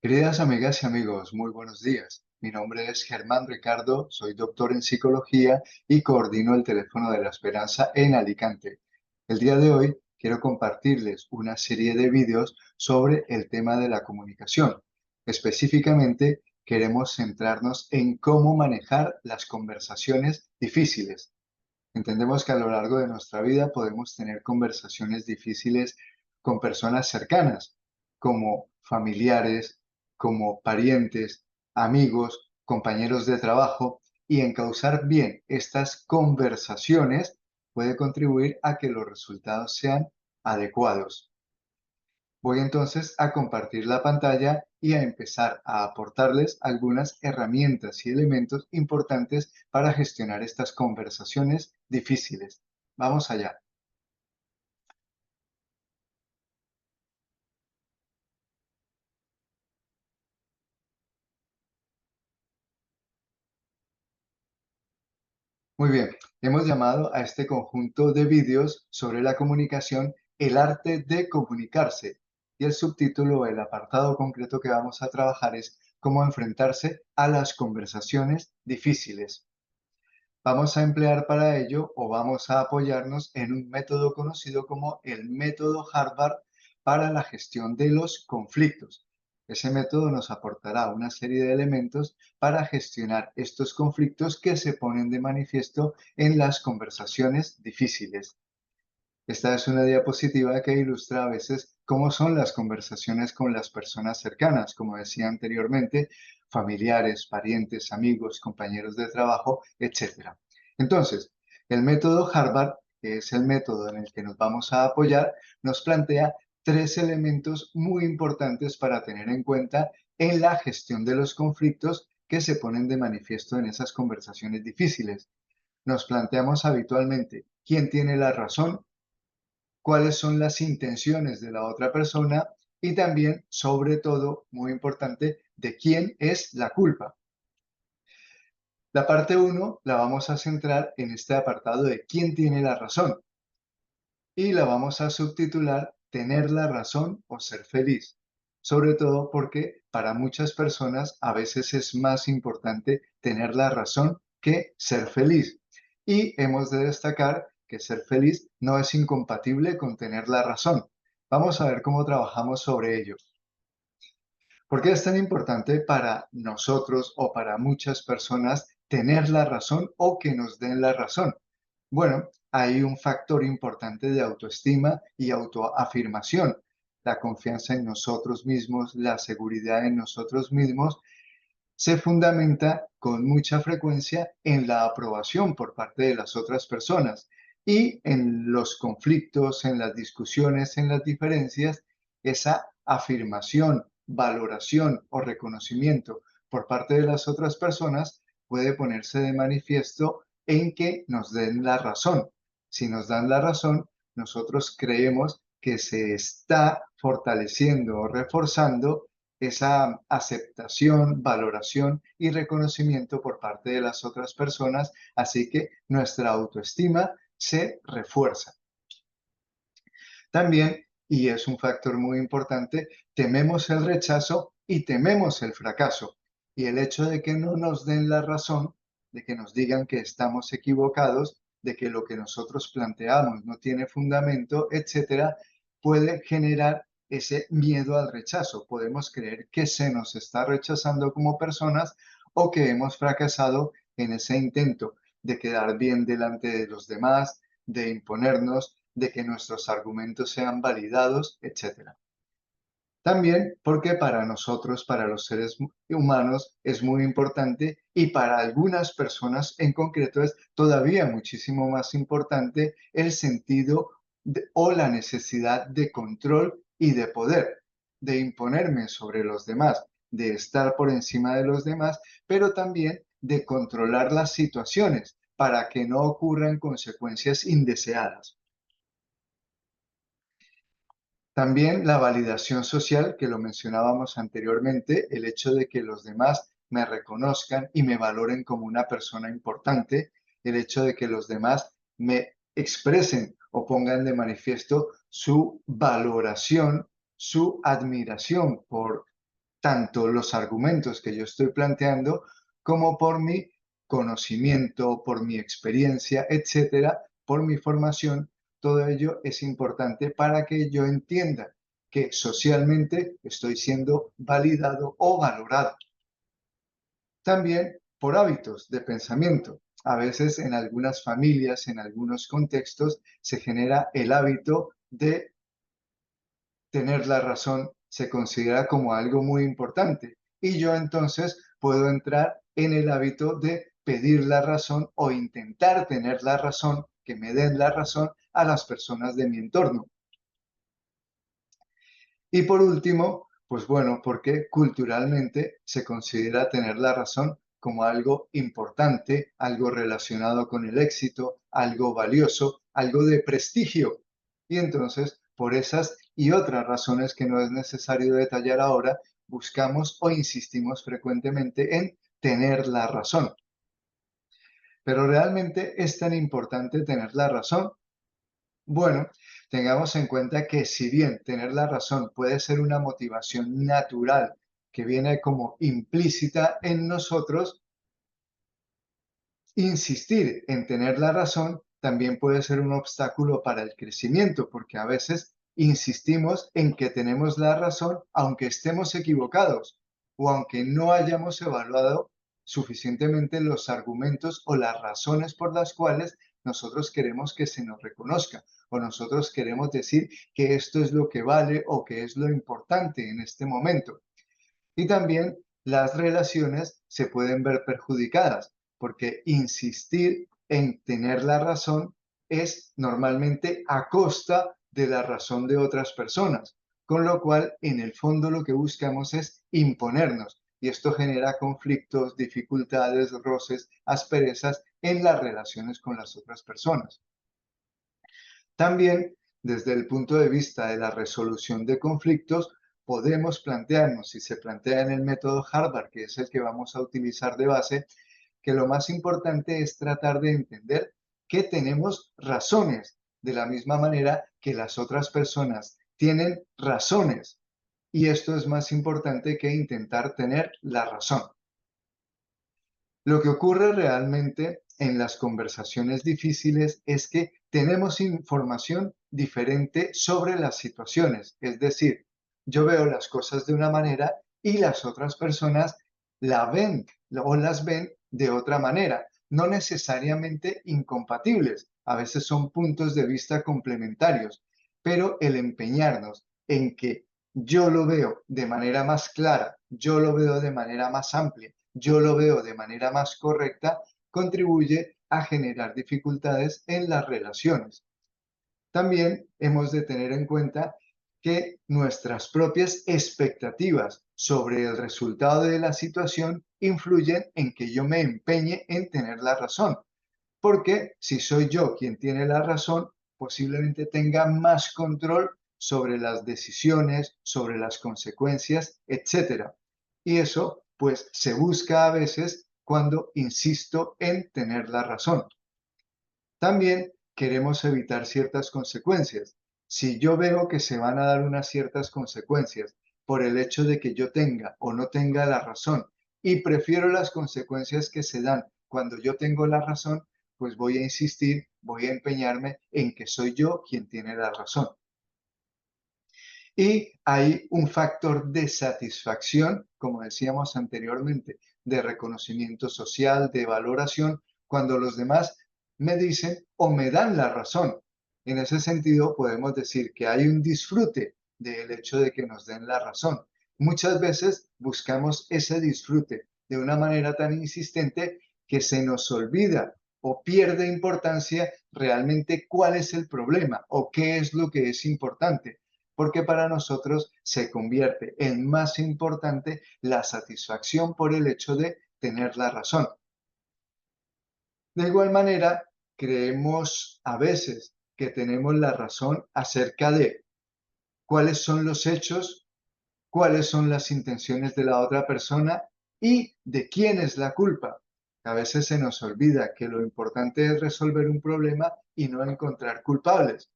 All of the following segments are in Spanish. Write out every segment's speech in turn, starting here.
Queridas amigas y amigos, muy buenos días. Mi nombre es Germán Ricardo, soy doctor en psicología y coordino el teléfono de la esperanza en Alicante. El día de hoy quiero compartirles una serie de vídeos sobre el tema de la comunicación. Específicamente, queremos centrarnos en cómo manejar las conversaciones difíciles. Entendemos que a lo largo de nuestra vida podemos tener conversaciones difíciles con personas cercanas, como familiares, como parientes, amigos, compañeros de trabajo, y encauzar bien estas conversaciones puede contribuir a que los resultados sean adecuados. Voy entonces a compartir la pantalla y a empezar a aportarles algunas herramientas y elementos importantes para gestionar estas conversaciones difíciles. Vamos allá. Muy bien, hemos llamado a este conjunto de vídeos sobre la comunicación el arte de comunicarse, y el subtítulo o el apartado concreto que vamos a trabajar es cómo enfrentarse a las conversaciones difíciles. Vamos a emplear para ello o vamos a apoyarnos en un método conocido como el método Harvard para la gestión de los conflictos. Ese método nos aportará una serie de elementos para gestionar estos conflictos que se ponen de manifiesto en las conversaciones difíciles. Esta es una diapositiva que ilustra a veces cómo son las conversaciones con las personas cercanas, como decía anteriormente, familiares, parientes, amigos, compañeros de trabajo, etcétera. Entonces, el método Harvard, que es el método en el que nos vamos a apoyar, nos plantea tres elementos muy importantes para tener en cuenta en la gestión de los conflictos que se ponen de manifiesto en esas conversaciones difíciles. Nos planteamos habitualmente quién tiene la razón, cuáles son las intenciones de la otra persona y también, sobre todo, muy importante, de quién es la culpa. La parte uno la vamos a centrar en este apartado de quién tiene la razón y la vamos a subtitular Tener la razón o ser feliz. Sobre todo porque para muchas personas a veces es más importante tener la razón que ser feliz. Y hemos de destacar que ser feliz no es incompatible con tener la razón. Vamos a ver cómo trabajamos sobre ello. ¿Por qué es tan importante para nosotros o para muchas personas tener la razón o que nos den la razón? Bueno, hay un factor importante de autoestima y autoafirmación. La confianza en nosotros mismos, la seguridad en nosotros mismos, se fundamenta con mucha frecuencia en la aprobación por parte de las otras personas y en los conflictos, en las discusiones, en las diferencias, esa afirmación, valoración o reconocimiento por parte de las otras personas puede ponerse de manifiesto en que nos den la razón. Si nos dan la razón, nosotros creemos que se está fortaleciendo o reforzando esa aceptación, valoración y reconocimiento por parte de las otras personas, así que nuestra autoestima se refuerza. También, y es un factor muy importante, tememos el rechazo y tememos el fracaso. Y el hecho de que no nos den la razón, de que nos digan que estamos equivocados, de que lo que nosotros planteamos no tiene fundamento, etcétera, puede generar ese miedo al rechazo. Podemos creer que se nos está rechazando como personas o que hemos fracasado en ese intento de quedar bien delante de los demás, de imponernos, de que nuestros argumentos sean validados, etcétera. También porque para nosotros, para los seres humanos, es muy importante y para algunas personas en concreto es todavía muchísimo más importante el sentido o la necesidad de control y de poder, de imponerme sobre los demás, de estar por encima de los demás, pero también de controlar las situaciones para que no ocurran consecuencias indeseadas. También la validación social, que lo mencionábamos anteriormente, el hecho de que los demás me reconozcan y me valoren como una persona importante, el hecho de que los demás me expresen o pongan de manifiesto su valoración, su admiración por tanto los argumentos que yo estoy planteando como por mi conocimiento, por mi experiencia, etcétera, por mi formación. Todo ello es importante para que yo entienda que socialmente estoy siendo validado o valorado. También por hábitos de pensamiento. A veces en algunas familias, en algunos contextos, se genera el hábito de tener la razón, se considera como algo muy importante. Y yo entonces puedo entrar en el hábito de pedir la razón o intentar tener la razón, que me den la razón a las personas de mi entorno. Y por último, pues bueno, porque culturalmente se considera tener la razón como algo importante, algo relacionado con el éxito, algo valioso, algo de prestigio. Y entonces, por esas y otras razones que no es necesario detallar ahora, buscamos o insistimos frecuentemente en tener la razón. Pero realmente es tan importante tener la razón. Bueno, tengamos en cuenta que si bien tener la razón puede ser una motivación natural que viene como implícita en nosotros, insistir en tener la razón también puede ser un obstáculo para el crecimiento, porque a veces insistimos en que tenemos la razón aunque estemos equivocados o aunque no hayamos evaluado suficientemente los argumentos o las razones por las cuales nosotros queremos que se nos reconozca o nosotros queremos decir que esto es lo que vale o que es lo importante en este momento. Y también las relaciones se pueden ver perjudicadas porque insistir en tener la razón es normalmente a costa de la razón de otras personas, con lo cual en el fondo lo que buscamos es imponernos y esto genera conflictos, dificultades, roces, asperezas en las relaciones con las otras personas. También, desde el punto de vista de la resolución de conflictos, podemos plantearnos, si se plantea en el método Harvard, que es el que vamos a utilizar de base, que lo más importante es tratar de entender que tenemos razones, de la misma manera que las otras personas tienen razones. Y esto es más importante que intentar tener la razón. Lo que ocurre realmente en las conversaciones difíciles es que tenemos información diferente sobre las situaciones. Es decir, yo veo las cosas de una manera y las otras personas la ven o las ven de otra manera, no necesariamente incompatibles. A veces son puntos de vista complementarios, pero el empeñarnos en que yo lo veo de manera más clara, yo lo veo de manera más amplia, yo lo veo de manera más correcta, contribuye a generar dificultades en las relaciones. También hemos de tener en cuenta que nuestras propias expectativas sobre el resultado de la situación influyen en que yo me empeñe en tener la razón, porque si soy yo quien tiene la razón, posiblemente tenga más control sobre las decisiones, sobre las consecuencias, etcétera. Y eso, pues, se busca a veces cuando insisto en tener la razón. También queremos evitar ciertas consecuencias. Si yo veo que se van a dar unas ciertas consecuencias por el hecho de que yo tenga o no tenga la razón y prefiero las consecuencias que se dan cuando yo tengo la razón, pues voy a insistir, voy a empeñarme en que soy yo quien tiene la razón. Y hay un factor de satisfacción, como decíamos anteriormente, de reconocimiento social, de valoración, cuando los demás me dicen o me dan la razón. En ese sentido, podemos decir que hay un disfrute del hecho de que nos den la razón. Muchas veces buscamos ese disfrute de una manera tan insistente que se nos olvida o pierde importancia realmente cuál es el problema o qué es lo que es importante, porque para nosotros se convierte en más importante la satisfacción por el hecho de tener la razón. De igual manera, creemos a veces que tenemos la razón acerca de cuáles son los hechos, cuáles son las intenciones de la otra persona y de quién es la culpa. A veces se nos olvida que lo importante es resolver un problema y no encontrar culpables.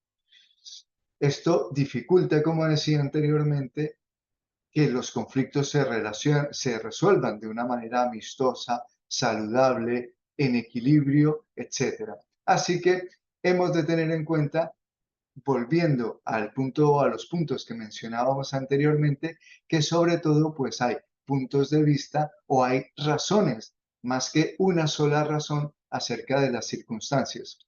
Esto dificulta, como decía anteriormente, que los conflictos se resuelvan de una manera amistosa, saludable, en equilibrio, etcétera. Así que hemos de tener en cuenta, volviendo al punto, a los puntos que mencionábamos anteriormente, que sobre todo pues hay puntos de vista o hay razones, más que una sola razón acerca de las circunstancias.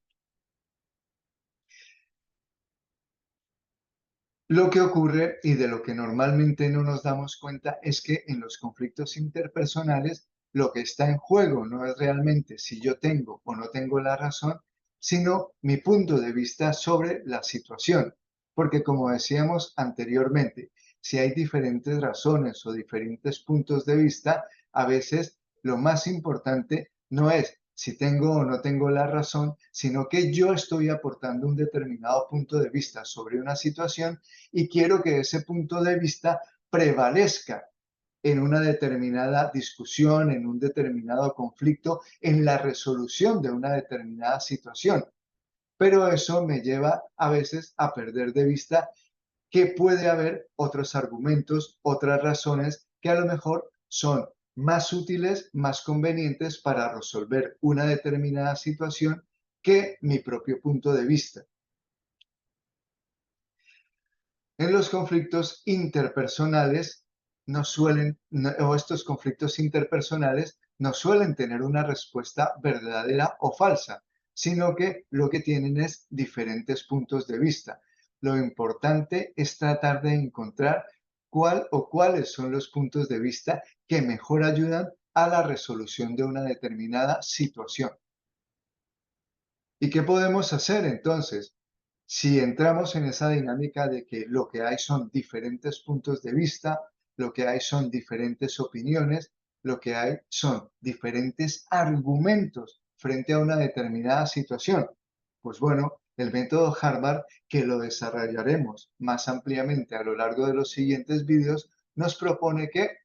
Lo que ocurre y de lo que normalmente no nos damos cuenta es que en los conflictos interpersonales lo que está en juego no es realmente si yo tengo o no tengo la razón, sino mi punto de vista sobre la situación. Porque como decíamos anteriormente, si hay diferentes razones o diferentes puntos de vista, a veces lo más importante no es si tengo o no tengo la razón, sino que yo estoy aportando un determinado punto de vista sobre una situación y quiero que ese punto de vista prevalezca en una determinada discusión, en un determinado conflicto, en la resolución de una determinada situación. Pero eso me lleva a veces a perder de vista que puede haber otros argumentos, otras razones que a lo mejor son más útiles, más convenientes para resolver una determinada situación que mi propio punto de vista. En los conflictos interpersonales o estos conflictos interpersonales no suelen tener una respuesta verdadera o falsa, sino que lo que tienen es diferentes puntos de vista. Lo importante es tratar de encontrar cuál o cuáles son los puntos de vista que mejor ayudan a la resolución de una determinada situación. ¿Y qué podemos hacer entonces? Si entramos en esa dinámica de que lo que hay son diferentes puntos de vista, lo que hay son diferentes opiniones, lo que hay son diferentes argumentos frente a una determinada situación, pues bueno, el método Harvard, que lo desarrollaremos más ampliamente a lo largo de los siguientes vídeos, nos propone que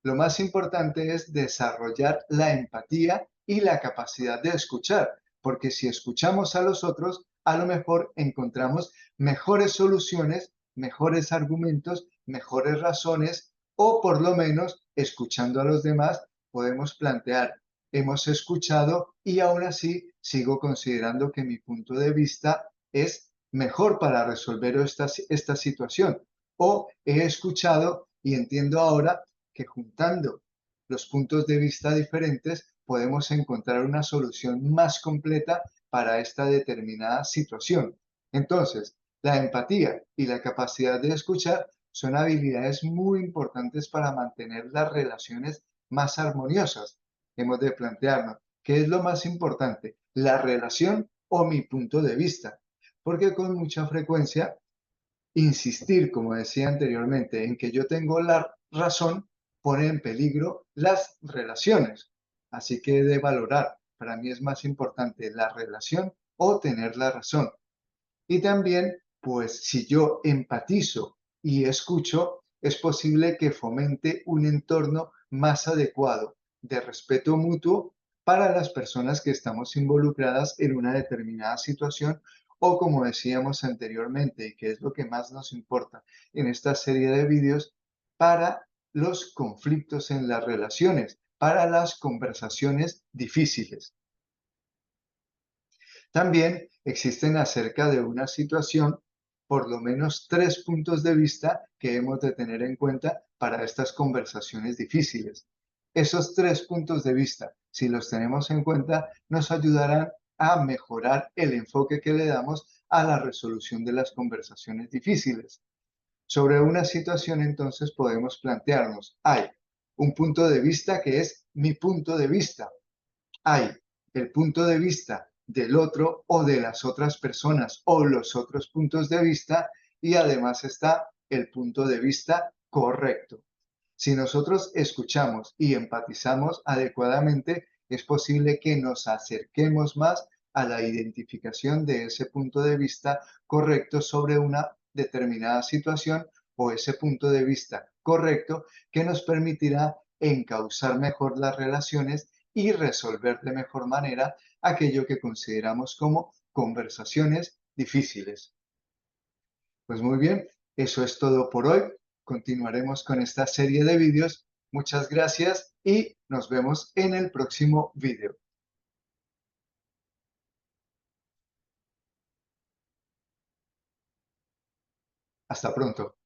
lo más importante es desarrollar la empatía y la capacidad de escuchar, porque si escuchamos a los otros, a lo mejor encontramos mejores soluciones, mejores argumentos, mejores razones, o por lo menos escuchando a los demás podemos plantear, hemos escuchado y aún así sigo considerando que mi punto de vista es mejor para resolver esta situación. O he escuchado y entiendo ahora que juntando los puntos de vista diferentes podemos encontrar una solución más completa para esta determinada situación. Entonces, la empatía y la capacidad de escuchar son habilidades muy importantes para mantener las relaciones más armoniosas. Hemos de plantearnos, ¿qué es lo más importante? ¿La relación o mi punto de vista? Porque con mucha frecuencia insistir, como decía anteriormente, en que yo tengo la razón pone en peligro las relaciones. Así que he de valorar, para mí es más importante la relación o tener la razón. Y también, pues si yo empatizo y escucho, es posible que fomente un entorno más adecuado de respeto mutuo para las personas que estamos involucradas en una determinada situación o como decíamos anteriormente, y que es lo que más nos importa en esta serie de vídeos, para los conflictos en las relaciones, para las conversaciones difíciles. También existen acerca de una situación por lo menos tres puntos de vista que hemos de tener en cuenta para estas conversaciones difíciles. Esos tres puntos de vista, si los tenemos en cuenta, nos ayudarán a mejorar el enfoque que le damos a la resolución de las conversaciones difíciles. Sobre una situación, entonces, podemos plantearnos, hay un punto de vista que es mi punto de vista, hay el punto de vista del otro o de las otras personas o los otros puntos de vista y además está el punto de vista correcto. Si nosotros escuchamos y empatizamos adecuadamente, es posible que nos acerquemos más a la identificación de ese punto de vista correcto sobre una determinada situación o ese punto de vista correcto que nos permitirá encauzar mejor las relaciones y resolver de mejor manera aquello que consideramos como conversaciones difíciles. Pues muy bien, eso es todo por hoy. continuaremos con esta serie de vídeos. Muchas gracias y nos vemos en el próximo vídeo. Hasta pronto.